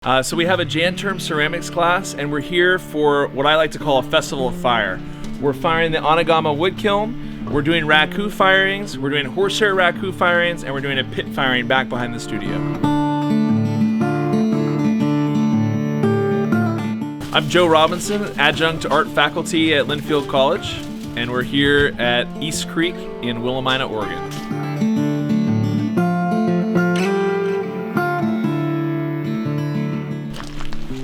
So we have a Janterm ceramics class, and we're here for what I like to call a festival of fire. We're firing the Anagama wood kiln, we're doing raku firings, we're doing horsehair raku firings, and we're doing a pit firing back behind the studio. I'm Joe Robinson, adjunct art faculty at Linfield College, and we're here at East Creek in Willamina, Oregon.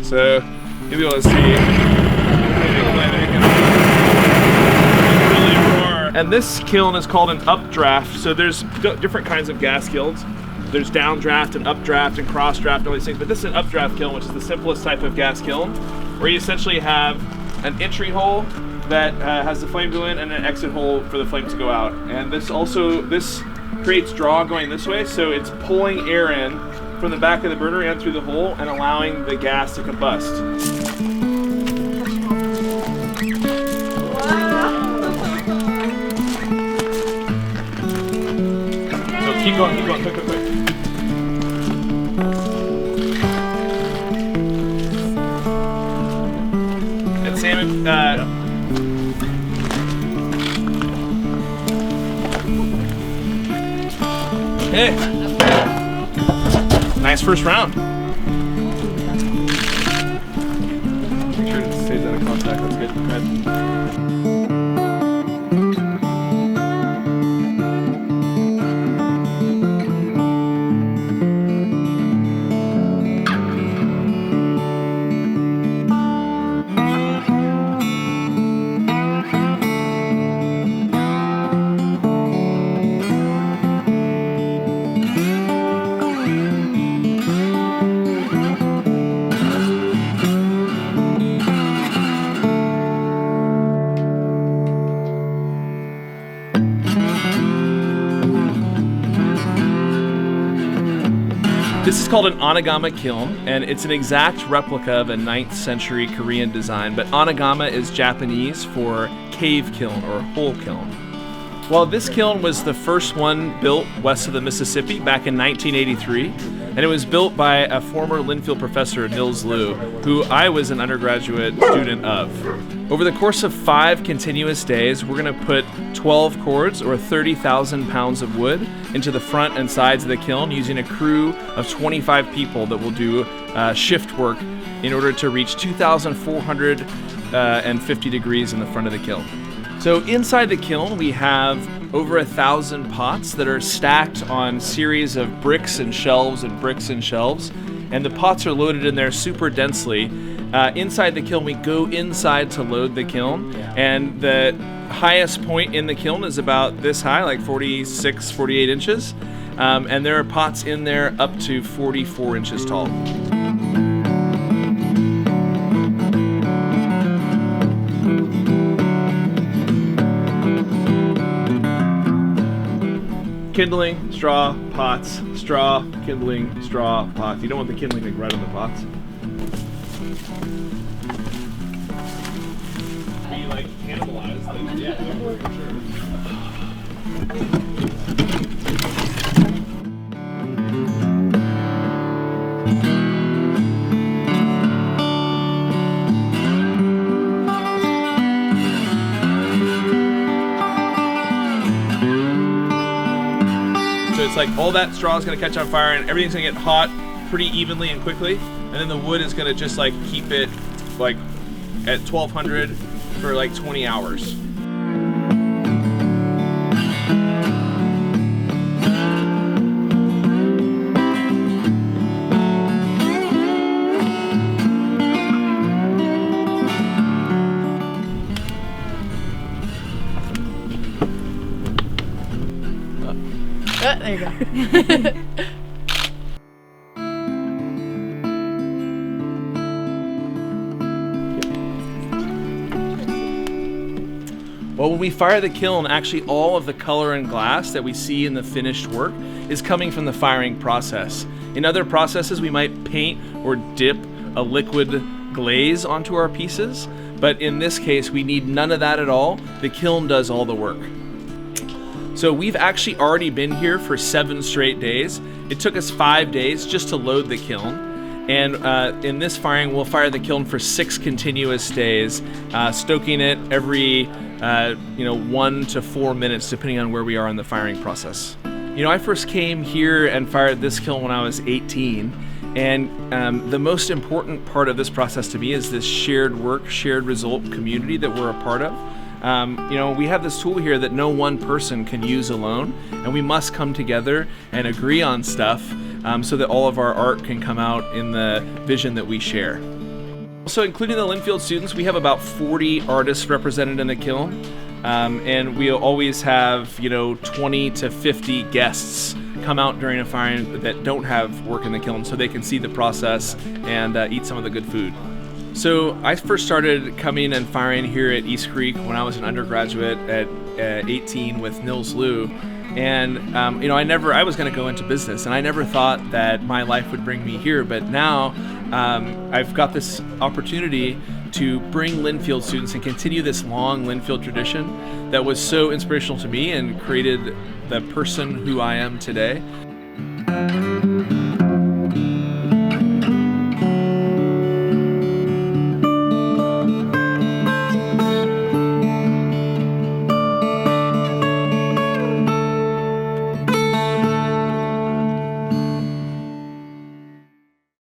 So you'll be able to see really roar. And this kiln is called an updraft. So there's different kinds of gas kilns. There's downdraft and updraft and crossdraft and all these things. But this is an updraft kiln, which is the simplest type of gas kiln, where you essentially have an entry hole that has the flame go in and an exit hole for the flame to go out. And this creates draw going this way, so it's pulling air in from the back of the burner and through the hole and allowing the gas to combust. So keep going, quick. And Sam, hey. Nice first round. Make sure it stays out of contact. That's good. Go ahead. This is called an Anagama kiln, and it's an exact replica of a 9th century Korean design, but Anagama is Japanese for cave kiln or hole kiln. Well, this kiln was the first one built west of the Mississippi back in 1983, and it was built by a former Linfield professor, Nils Lou, who I was an undergraduate student of. Over the course of 5 continuous days, we're going to put 12 cords, or 30,000 pounds of wood, into the front and sides of the kiln using a crew of 25 people that will do shift work in order to reach 2,450 degrees in the front of the kiln. So inside the kiln, we have over 1,000 pots that are stacked on series of bricks and shelves and bricks and shelves, and the pots are loaded in there super densely. Inside the kiln, we go inside to load the kiln, and the highest point in the kiln is about this high, like 46, 48 inches, and there are pots in there up to 44 inches tall. Kindling, straw, pots, straw, kindling, straw, pots. You don't want the kindling to right on the pots. We like cannibalize them. Yeah, for sure. So it's like all that straw is going to catch on fire and everything's going to get hot pretty evenly and quickly, and then the wood is going to just like keep it like at 1200 for like 20 hours. There you go. Well, when we fire the kiln, actually all of the color and glass that we see in the finished work is coming from the firing process. In other processes, we might paint or dip a liquid glaze onto our pieces, but in this case, we need none of that at all. The kiln does all the work. So we've actually already been here for 7 straight days. It took us 5 days just to load the kiln. And in this firing, we'll fire the kiln for 6 continuous days, stoking it every 1 to 4 minutes, depending on where we are in the firing process. I first came here and fired this kiln when I was 18, and the most important part of this process to me is this shared work, shared result community that we're a part of. We have this tool here that no one person can use alone, and we must come together and agree on stuff so that all of our art can come out in the vision that we share. So including the Linfield students, we have about 40 artists represented in the kiln, and we always have 20 to 50 guests come out during a firing that don't have work in the kiln so they can see the process and eat some of the good food. So I first started coming and firing here at East Creek when I was an undergraduate at 18 with Nils Lou. And I was going to go into business, and I never thought that my life would bring me here. But now I've got this opportunity to bring Linfield students and continue this long Linfield tradition that was so inspirational to me and created the person who I am today.